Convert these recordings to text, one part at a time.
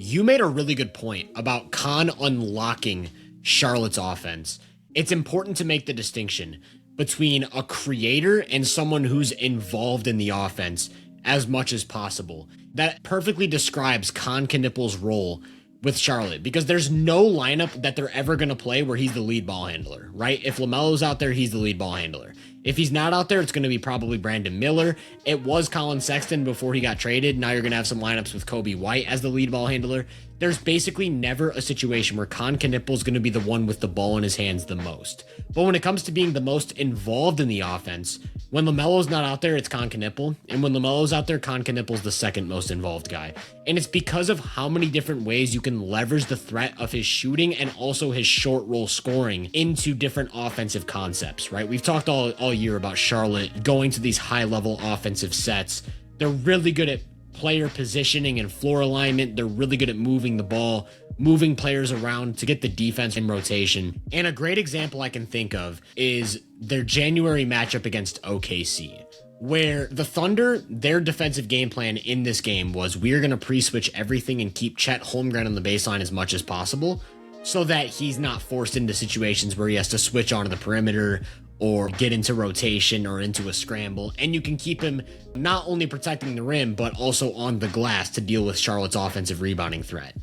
You made a really good point about Kon unlocking Charlotte's offense. It's important to make the distinction between a creator and someone who's involved in the offense as much as possible. That perfectly describes Kon Knueppel's role with Charlotte, because there's no lineup that they're ever going to play where he's the lead ball handler, right? If LaMelo's out there, he's the lead ball handler. If he's not out there, it's going to be probably Brandon Miller. It was Colin Sexton before he got traded. Now you're going to have some lineups with Kobe White as the lead ball handler. There's basically never a situation where Kon Knueppel is going to be the one with the ball in his hands the most. But when it comes to being the most involved in the offense, when LaMelo's not out there, it's Kon Knueppel. And when LaMelo's out there, Kon Knueppel's the second most involved guy. And it's because of how many different ways you can leverage the threat of his shooting and also his short roll scoring into different offensive concepts, right? We've talked all year about Charlotte going to these high-level offensive sets. They're really good at player positioning and floor alignment. They're really good at moving the ball, moving players around to get the defense in rotation. And a great example I can think of is their January matchup against OKC, where the Thunder, their defensive game plan in this game was, we're going to pre-switch everything and keep Chet Holmgren on the baseline as much as possible so that he's not forced into situations where he has to switch onto the perimeter or get into rotation or into a scramble. And you can keep him not only protecting the rim, but also on the glass to deal with Charlotte's offensive rebounding threat.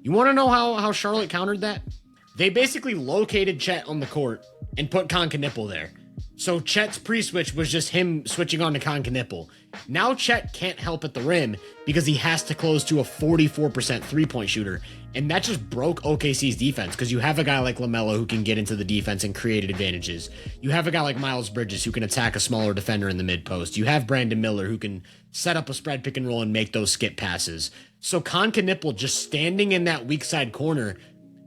You want to know how Charlotte countered that? They basically located Chet on the court and put Kon Knueppel there. So Chet's pre-switch was just him switching on to Kon Knueppel. Now Chet can't help at the rim because he has to close to a 44% three-point shooter. And that just broke OKC's defense, because you have a guy like LaMelo who can get into the defense and create advantages. You have a guy like Miles Bridges who can attack a smaller defender in the mid-post. You have Brandon Miller who can set up a spread pick and roll and make those skip passes. So Kon Knueppel just standing in that weak side corner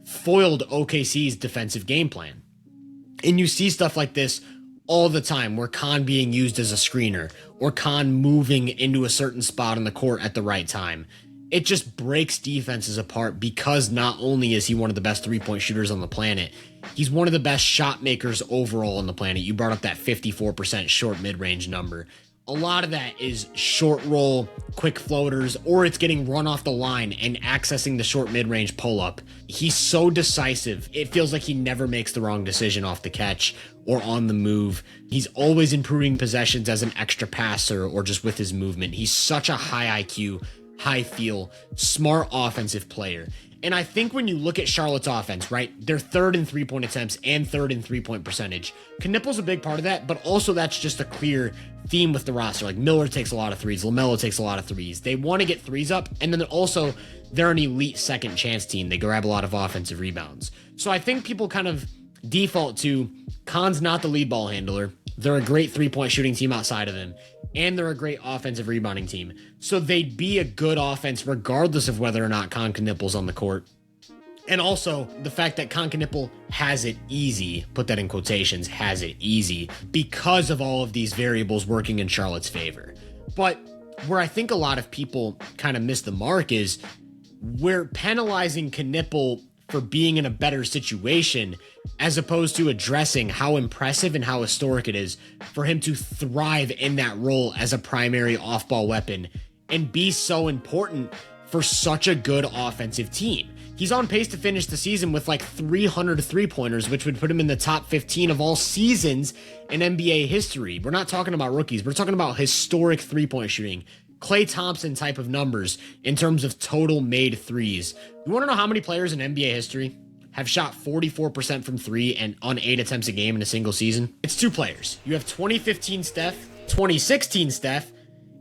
foiled OKC's defensive game plan. And you see stuff like this all the time, where Kon being used as a screener or Kon moving into a certain spot on the court at the right time. It just breaks defenses apart, because not only is he one of the best three-point shooters on the planet, he's one of the best shot makers overall on the planet. You brought up that 54% short mid-range number. A lot of that is short roll, quick floaters, or it's getting run off the line and accessing the short mid-range pull-up. He's so decisive. It feels like he never makes the wrong decision off the catch or on the move. He's always improving possessions as an extra passer or just with his movement. He's such a high IQ, high feel, smart offensive player. And I think when you look at Charlotte's offense, right, they're third in three-point attempts and third in three-point percentage. Knueppel's a big part of that, but also that's just a clear theme with the roster. Like, Miller takes a lot of threes, LaMelo takes a lot of threes. They want to get threes up, and then also they're an elite second chance team. They grab a lot of offensive rebounds. So I think people kind of default to Kon's not the lead ball handler. They're a great three-point shooting team outside of him, and they're a great offensive rebounding team. So they'd be a good offense regardless of whether or not Kon Knueppel's on the court. And also the fact that Kon Knueppel has it easy, put that in quotations, has it easy, because of all of these variables working in Charlotte's favor. But where I think a lot of people kind of miss the mark is we're penalizing Knueppel for being in a better situation, as opposed to addressing how impressive and how historic it is for him to thrive in that role as a primary off-ball weapon and be so important for such a good offensive team. He's on pace to finish the season with like 300 three-pointers, which would put him in the top 15 of all seasons in NBA history. We're not talking about rookies. We're talking about historic three-point shooting. Klay Thompson type of numbers in terms of total made threes. You want to know how many players in NBA history have shot 44% from three and on 8 attempts a game in a single season? It's 2 players. You have 2015 Steph, 2016 Steph,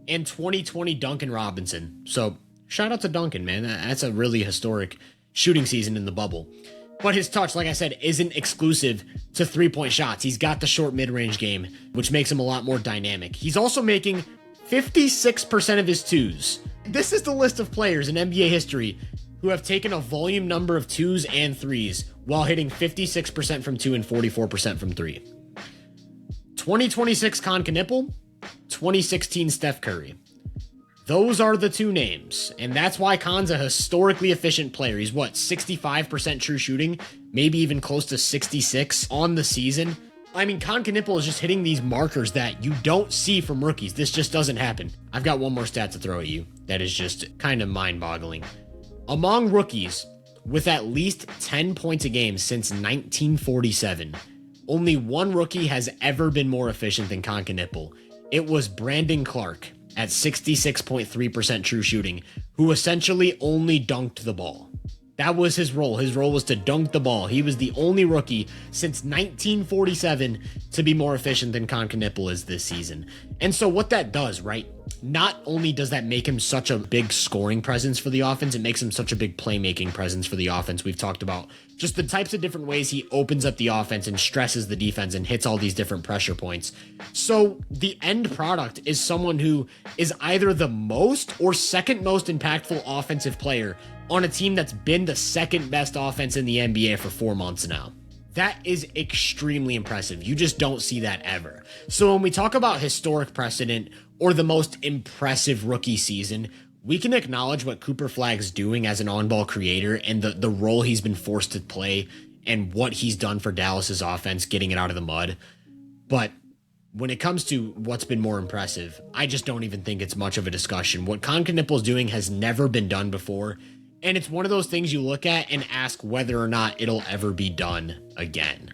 and 2020 Duncan Robinson. So shout out to Duncan, man. That's a really historic shooting season in the bubble. But his touch, like I said, isn't exclusive to three-point shots. He's got the short mid-range game, which makes him a lot more dynamic. He's also making 56% of his twos. This is the list of players in NBA history who have taken a volume number of twos and threes while hitting 56% from two and 44% from three. 2026 Kon Knueppel, 2016 Steph Curry. Those are the 2 names, and that's why Kon's a historically efficient player. He's 65% true shooting, maybe even close to 66 on the season. I mean, Kon Knueppel is just hitting these markers that you don't see from rookies. This just doesn't happen. I've got one more stat to throw at you that is just kind of mind-boggling. Among rookies with at least 10 points a game since 1947, only one rookie has ever been more efficient than Kon Knueppel. It was Brandon Clark at 66.3% true shooting, who essentially only dunked the ball. That was his role. His role was to dunk the ball. He was the only rookie since 1947 to be more efficient than Kon Knueppel is this season. And so what that does, right? Not only does that make him such a big scoring presence for the offense, it makes him such a big playmaking presence for the offense. We've talked about just the types of different ways he opens up the offense and stresses the defense and hits all these different pressure points. So the end product is someone who is either the most or second most impactful offensive player on a team that's been the second best offense in the NBA for 4 months now. That is extremely impressive. You just don't see that ever. So when we talk about historic precedent or the most impressive rookie season, we can acknowledge what Cooper Flagg's doing as an on-ball creator and the role he's been forced to play and what he's done for Dallas's offense, getting it out of the mud. But when it comes to what's been more impressive, I just don't even think it's much of a discussion. What Kon Knueppel's doing has never been done before. And it's one of those things you look at and ask whether or not it'll ever be done again.